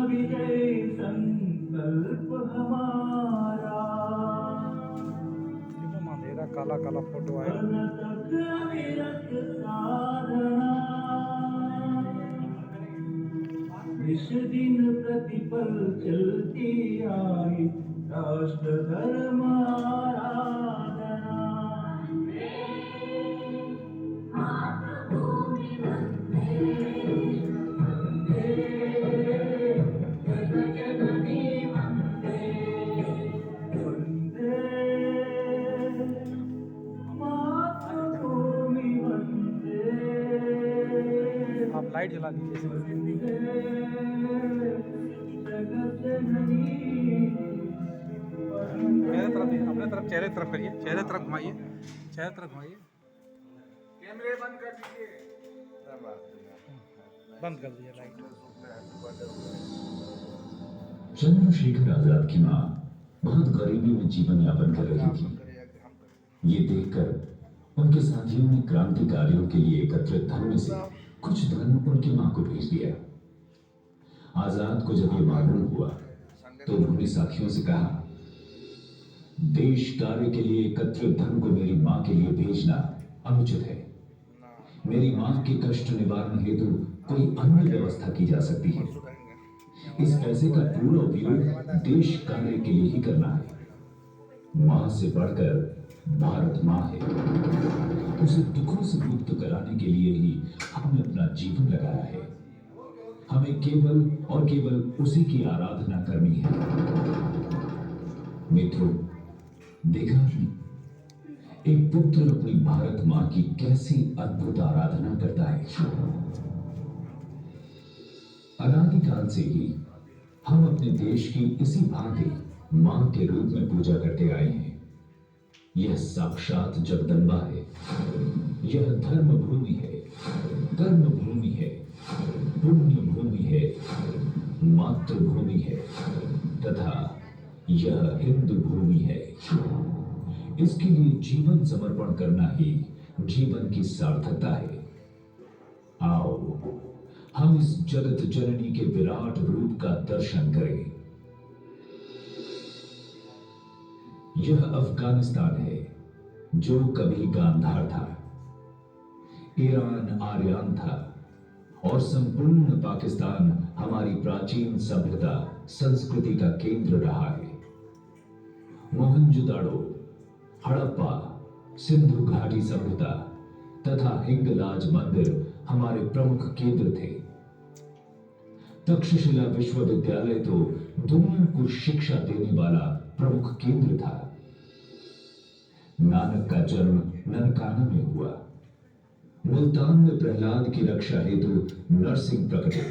विजय संकल्प हमारा, मेरा काला काला फोटो आया। तक अविरत साधना, निश दिन प्रतिपल चलती आई राष्ट्र धर्म आराधना। मातृभूमि वंदे, वंदे, जगजननी वंदे, वंदे, मातृभूमि वंदे। आप लाइट जला दीजिए। मेरे तरफ नहीं, अपने तरफ, चेहरे तरफ करिए, चेहरे तरफ घुमाइए, चेहरे तरफ घुमाइए। कैमरे बंद कर दीजिए। बंद कर दीजिए लाइट। चंद्रशेखर आजाद की मां बहुत गरीबी में जीवन यापन कर रही थी। ये देखकर उनके साथियों ने क्रांतिकारियों के लिए एकत्रित धन में से कुछ धन उनकी मां को भेज दिया। आजाद को जब ये मालूम हुआ तो उन्होंने साथियों से कहा, देश कार्य के लिए एकत्रित धन को मेरी मां के लिए भेजना अनुचित है। मेरी मां के कष्ट निवारण हेतु कोई अन्य व्यवस्था की जा सकती है। इस पैसे का पूरा उपयोग देश कार्य के लिए ही करना है। मां से बढ़कर भारत मां है। उसे दुखों से मुक्त कराने के लिए ही हमने अपना जीवन लगाया है। हमें केवल और केवल उसी की आराधना करनी है। मित्रों, देखा आपने एक पुत्र अपनी भारत मां की कैसी अद्भुत आराधना करता है। अनादिकाल से ही हम अपने देश की इसी भांति मां के रूप में पूजा करते आए हैं। यह साक्षात जगदम्बा है। यह धर्म भूमि है, कर्म भूमि है, पुण्य भूमि है, मातृभूमि है तथा यह हिंदू भूमि है। इसके लिए जीवन समर्पण करना ही जीवन की सार्थकता है। आओ हम इस जगत जननी के विराट रूप का दर्शन करें। यह अफगानिस्तान है जो कभी गांधार था, ईरान आर्यान था और संपूर्ण पाकिस्तान हमारी प्राचीन सभ्यता संस्कृति का केंद्र रहा है। मोहनजोदाड़ो, हड़प्पा, सिंधु घाटी सभ्यता तथा हिंगलाज मंदिर हमारे प्रमुख केंद्र थे। तक्षशिला विश्वविद्यालय तो दुनिया को शिक्षा देने वाला प्रमुख केंद्र था। नानक का जन्म ननकाना में हुआ। मुल्तान में प्रहलाद की रक्षा हेतु नरसिंह प्रकटे।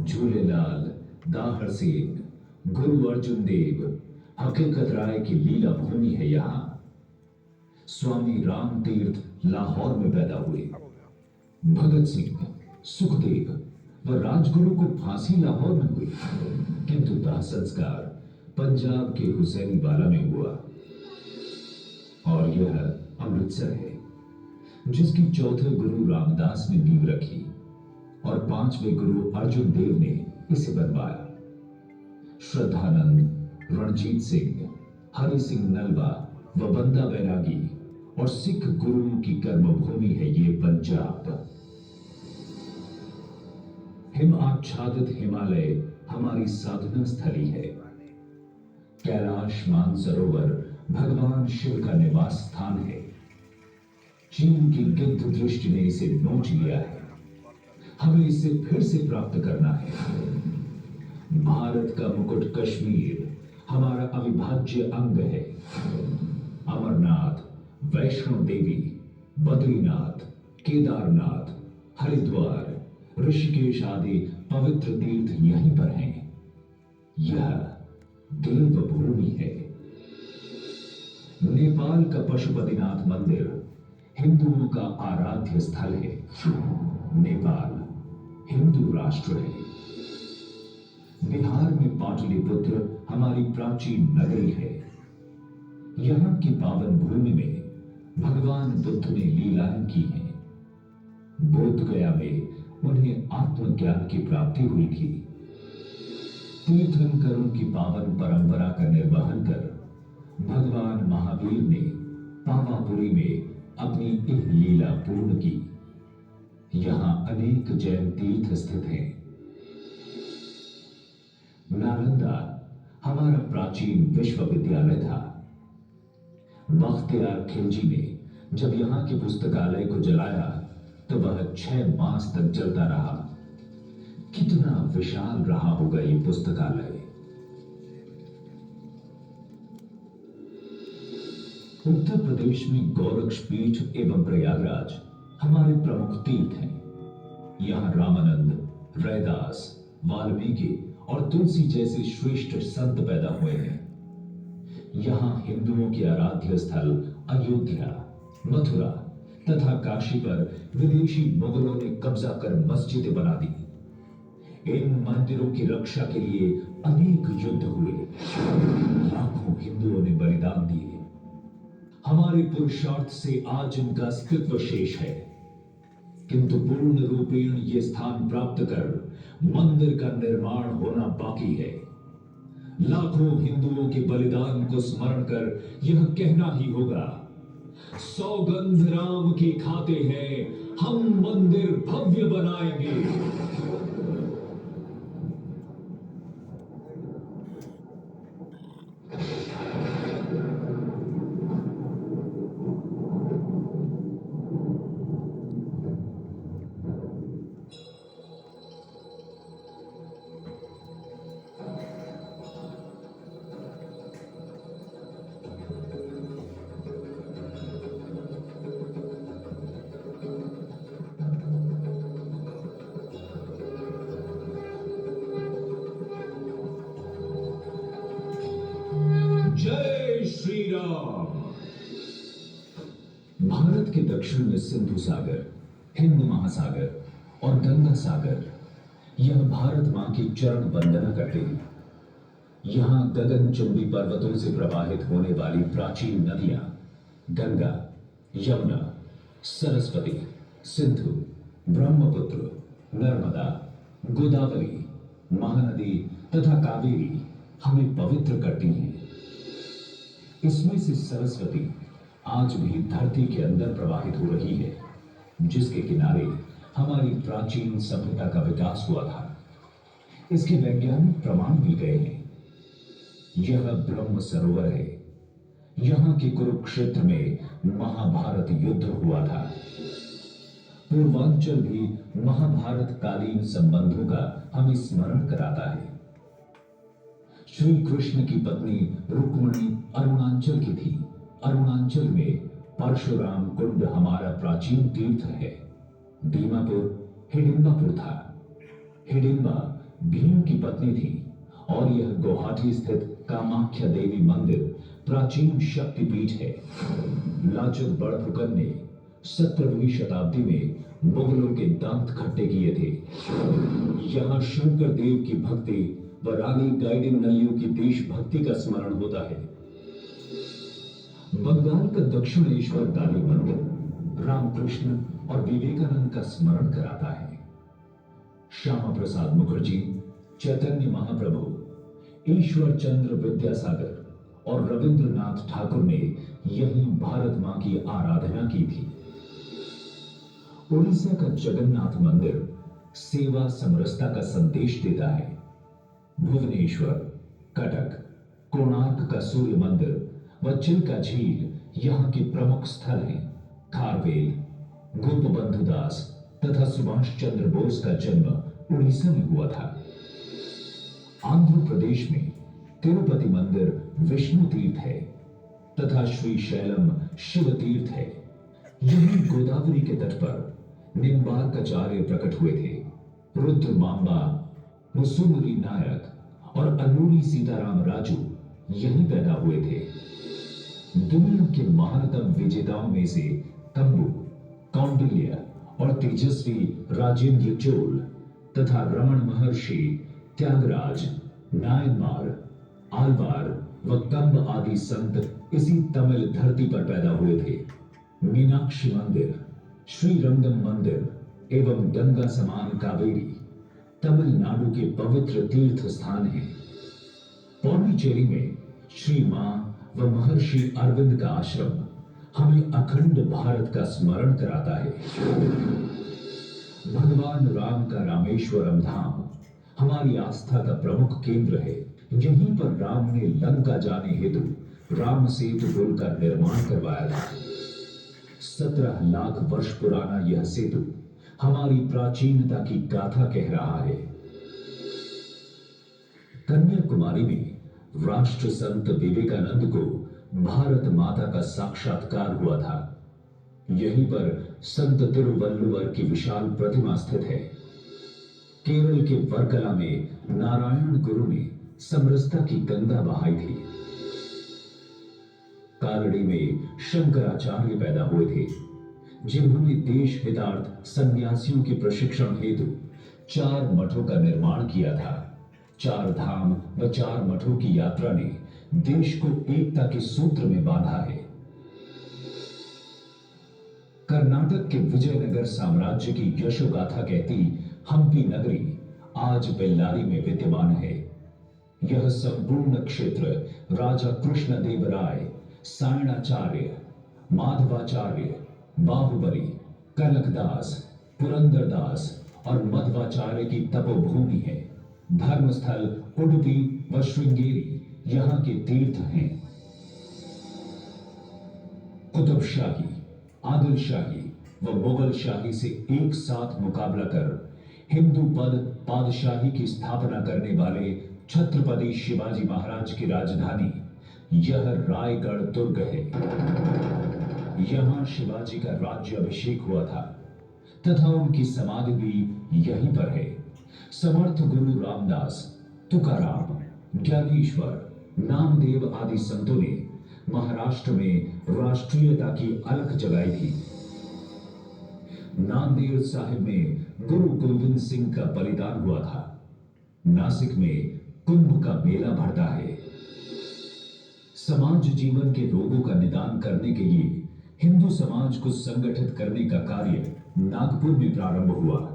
झूलेलाल, दाहर सेन, गुरु अर्जुन देव, हकीकत राय की लीला भूमि है यहाँ। स्वामी राम तीर्थ लाहौर में पैदा हुए। भगत सिंह, सुखदेव व राजगुरु को फांसी लाहौर में हुई, किंतु दाह संस्कार पंजाब के हुसैनीवाला में हुआ। और यह अमृतसर है जिसकी चौथे गुरु रामदास ने नींव रखी और पांचवें गुरु अर्जुन देव ने इसे बनवाया। श्रद्धानंद, रणजीत सिंह, हरि सिंह नलवा व बंदा बैरागी और सिख गुरुओं की कर्मभूमि है ये पंजाब। हिम आच्छादित हिमालय हमारी साधना स्थली है। कैलाश मानसरोवर भगवान शिव का निवास स्थान है। चीन की गिद्ध दृष्टि ने इसे नोच लिया है। हमें इसे फिर से प्राप्त करना है। भारत का मुकुट कश्मीर हमारा अविभाज्य अंग है। अमरनाथ, वैष्णो देवी, बद्रीनाथ, केदारनाथ, हरिद्वार, ऋषिकेश आदि पवित्र तीर्थ यहीं पर हैं। यह देवभूमि है। नेपाल का पशुपतिनाथ मंदिर हिंदुओं का आराध्य स्थल है। नेपाल हिंदू राष्ट्र है। बिहार में पाटलिपुत्र हमारी प्राचीन नगरी है। यहाँ की पावन भूमि में भगवान बुद्ध ने लीलाएं की हैं। बोध गया में उन्हें आत्मज्ञान की प्राप्ति हुई थी। तीर्थंकरों की पावन परंपरा का निर्वहन कर भगवान महावीर ने पावापुरी में अपनी एक लीला पूर्ण की। यहां अनेक जैन तीर्थ स्थित हैं। नालंदा हमारा प्राचीन विश्वविद्यालय था। बख्तियार खिलजी ने जब यहां के पुस्तकालय को जलाया तो वह 6 मास तक जलता रहा। कितना विशाल रहा होगा ये पुस्तकालय। उत्तर प्रदेश में गोरक्षपीठ एवं प्रयागराज हमारे प्रमुख तीर्थ हैं। यहां रामानंद, रैदास, वाल्मीकि और तुलसी जैसे श्रेष्ठ संत पैदा हुए हैं। यहां हिंदुओं के आराध्य स्थल अयोध्या, मथुरा तथा काशी पर विदेशी मुगलों ने कब्जा कर मस्जिदें बना दी। इन मंदिरों की रक्षा के लिए अनेक युद्ध हुए। लाखों हिंदुओं ने बलिदान दिए। हमारे पुरुषार्थ से आज इनका अस्तित्व शेष है, किंतु पूर्ण रूपेण ये स्थान प्राप्त कर मंदिर का निर्माण होना बाकी है। लाखों हिंदुओं के बलिदान को स्मरण कर यह कहना ही होगा, सौगंध राम की खाते हैं, हम मंदिर भव्य बनाएंगे। जय श्री राम। भारत के दक्षिण में सिंधु सागर, हिंद महासागर और गंगा सागर, यह भारत मां की चरण वंदना करते हैं। यहां गगनचुंबी पर्वतों से प्रवाहित होने वाली प्राचीन नदियां गंगा, यमुना, सरस्वती, सिंधु, ब्रह्मपुत्र, नर्मदा, गोदावरी, महानदी तथा कावेरी हमें पवित्र करती हैं। इसमें से सरस्वती आज भी धरती के अंदर प्रवाहित हो रही है, जिसके किनारे हमारी प्राचीन सभ्यता का विकास हुआ था। इसके वैज्ञानिक प्रमाण मिल गए हैं। यह ब्रह्म सरोवर है। यहां के कुरुक्षेत्र में महाभारत युद्ध हुआ था। पूर्वांचल भी महाभारत कालीन संबंधों का हमें स्मरण कराता है। श्री कृष्ण की पत्नी रुक्मिणी अरुणाचल की थी। अरुणाचल में परशुराम कुंड हमारा प्राचीन तीर्थ है। दीमापुर हिडिंबापुर था। हिडिंबा भीम की पत्नी थी और यह गुवाहाटी स्थित कामाख्या देवी मंदिर प्राचीन शक्तिपीठ है। लाचुक बड़फुकन ने 17वीं शताब्दी में मुगलों के दांत खट्टे किए थे। यहां शंकर देव की भक्ति व रानी गाइडिनल्लियों की देशभक्ति का स्मरण होता है। बंगाल का दक्षिणेश्वर काली मंदिर रामकृष्ण और विवेकानंद का स्मरण कराता है। श्यामा प्रसाद मुखर्जी, चैतन्य महाप्रभु, ईश्वर चंद्र विद्यासागर और रविंद्रनाथ ठाकुर ने यही भारत मां की आराधना की थी। उड़ीसा का जगन्नाथ मंदिर सेवा समरसता का संदेश देता है। भुवनेश्वर, कटक, कोणार्क का सूर्य मंदिर व चिल्का झील यहाँ के प्रमुख स्थल हैं। खारवेल, गोपबंधु दास तथा सुभाष चंद्र बोस का जन्म उड़ीसा में हुआ था। आंध्र प्रदेश में तिरुपति मंदिर विष्णु तीर्थ है तथा श्री शैलम शिव तीर्थ है। यही गोदावरी के तट पर निम्बार्काचार्य प्रकट हुए थे। रुद्र मांबा, मुसुनुरी नायक और अल्लूरी सीताराम राजू यहीं पैदा हुए थे। दुनिया के महानतम विजेताओं में से कंबू, कौंडिल्य और तेजस्वी राजेंद्र चोल तथा रमण महर्षि, त्यागराज, नायनमार, आलवार व कंब आदि संत इसी तमिल धरती पर पैदा हुए थे। मीनाक्षी मंदिर, श्रीरंगम मंदिर एवं गंगा समान कावेरी तमिलनाडु के पवित्र तीर्थ स्थान हैं। पौंडीचेरी में श्री मां व महर्षि अरविंद का आश्रम हमें अखंड भारत का स्मरण कराता है। भगवान राम का रामेश्वरम धाम हमारी आस्था का प्रमुख केंद्र है। यहीं पर राम ने लंका जाने हेतु राम सेतु पुल का निर्माण करवाया था। 17 लाख वर्ष पुराना यह सेतु हमारी प्राचीनता की गाथा कह रहा है। कन्याकुमारी में राष्ट्र संत विवेकानंद को भारत माता का साक्षात्कार हुआ था। यहीं पर संत तिरुवल्लुवर की विशाल प्रतिमा स्थित है। केरल के वर्कला में नारायण गुरु ने समरसता की गंगा बहाई थी। कालड़ी में शंकराचार्य पैदा हुए थे, जिन्होंने देश हितार्थ सन्यासियों के प्रशिक्षण हेतु 4 मठों का निर्माण किया था। 4 धाम व 4 मठों की यात्रा ने देश को एकता के सूत्र में बांधा है। कर्नाटक के विजयनगर साम्राज्य की यशोगाथा कहती हम्पी नगरी आज बेल्लारी में विद्यमान है। यह संपूर्ण क्षेत्र राजा कृष्णदेवराय, सायणाचार्य, माधवाचार्य, बाहुबली, कनकदास, पुरंदरदास और मध्वाचार्य की तपोभूमि है। धर्मस्थल उडुपी व श्रृंगेरी यहां के तीर्थ हैं। कुतुबशाही, आदिलशाही व मुगल शाही से एक साथ मुकाबला कर हिंदू पद पादशाही की स्थापना करने वाले छत्रपति शिवाजी महाराज की राजधानी यह रायगढ़ दुर्ग है। यहां शिवाजी का राज्य अभिषेक हुआ था तथा उनकी समाधि भी यहीं पर है। समर्थ गुरु रामदास, तुकाराम, ज्ञानेश्वर, नामदेव आदि संतों ने महाराष्ट्र में राष्ट्रीयता की अलख जगाई थी। नांदेड़ साहिब में गुरु गोविंद सिंह का बलिदान हुआ था। नासिक में कुंभ का मेला भरता है। समाज जीवन के रोगों का निदान करने के लिए हिंदू समाज को संगठित करने का कार्य नागपुर में प्रारंभ हुआ।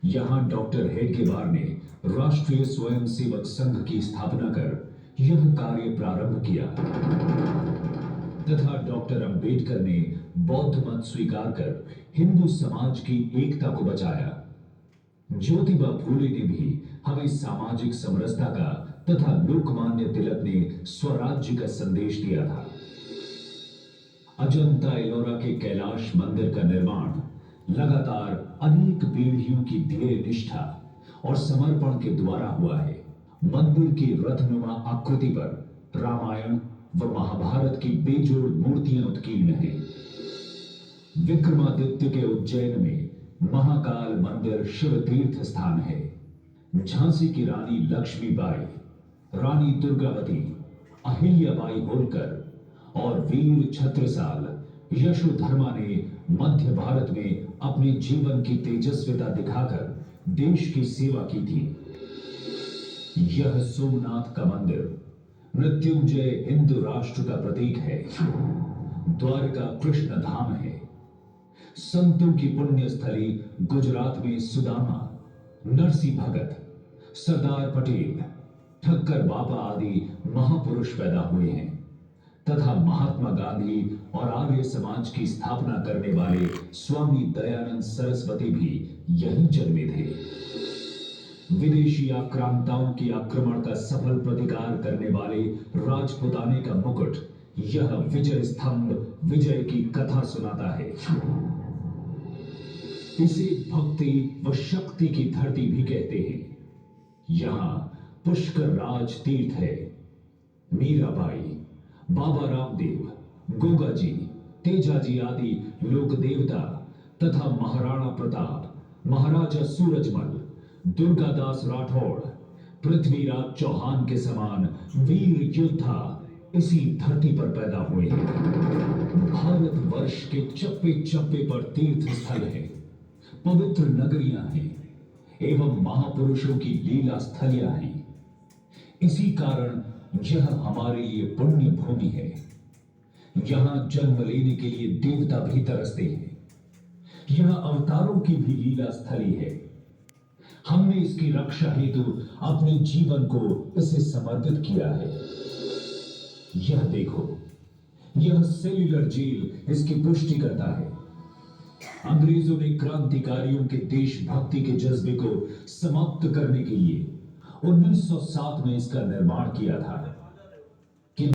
यहां डॉक्टर हेडगेवार ने राष्ट्रीय स्वयंसेवक संघ की स्थापना कर यह कार्य प्रारंभ किया तथा डॉक्टर अंबेडकर ने बौद्ध मत स्वीकार कर हिंदू समाज की एकता को बचाया। ज्योतिबा फूले ने भी हमें सामाजिक समरसता का तथा लोकमान्य तिलक ने स्वराज्य का संदेश दिया था। अजंता एलोरा के कैलाश मंदिर का निर्माण लगातार अनेक पीढ़ियों की धैर्य निष्ठा और समर्पण के द्वारा हुआ है। मंदिर की रथनुमा आकृति पर रामायण व महाभारत की बेजोड़ मूर्तियां उत्कीर्ण हैं। विक्रमादित्य के उज्जैन में महाकाल मंदिर शिव तीर्थ स्थान है। झांसी की रानी लक्ष्मीबाई, रानी दुर्गावती, अहिल्याबाई होलकर और वीर छत्रसाल यशोधर्मा ने मध्य भारत में अपने जीवन की तेजस्विता दिखाकर देश की सेवा की थी। यह सोमनाथ का मंदिर मृत्युंजय हिंदू राष्ट्र का प्रतीक है। द्वारका कृष्ण धाम है। संतों की पुण्य स्थली गुजरात में सुदामा, नरसी भगत, सरदार पटेल, ठक्कर बाबा आदि महापुरुष पैदा हुए हैं तथा महात्मा गांधी और आर्य समाज की स्थापना करने वाले स्वामी दयानंद सरस्वती भी यहीं जन्मे थे। विदेशी आक्रांताओं की आक्रमण का सफल प्रतिकार करने वाले राजपुताने का मुकुट यह विजय स्तंभ विजय की कथा सुनाता है। इसे भक्ति व शक्ति की धरती भी कहते हैं। यहां पुष्कर राज तीर्थ है। मीराबाई, बाबा रामदेव, गोगा जी, तेजाजी आदि लोक देवता तथा महाराणा प्रताप, महाराजा सूरजमल, दुर्गादास राठौड़, पृथ्वीराज चौहान के समान वीर योद्धा इसी धरती पर पैदा हुए हैं। भारत वर्ष के चप्पे चप्पे पर तीर्थ स्थल है, पवित्र नगरियां हैं एवं महापुरुषों की लीला स्थलियां हैं। इसी कारण यह हमारे लिए पुण्य भूमि है। यहां जन्म लेने के लिए देवता भी तरसते हैं। यह अवतारों की भी लीला स्थली है। हमने इसकी रक्षा हेतु अपने जीवन को इसे समर्पित किया है। यह देखो, यह सेल्यूलर जेल इसकी पुष्टि करता है। अंग्रेजों ने क्रांतिकारियों के देशभक्ति के जज्बे को समाप्त करने के लिए 1907 में इसका निर्माण किया था।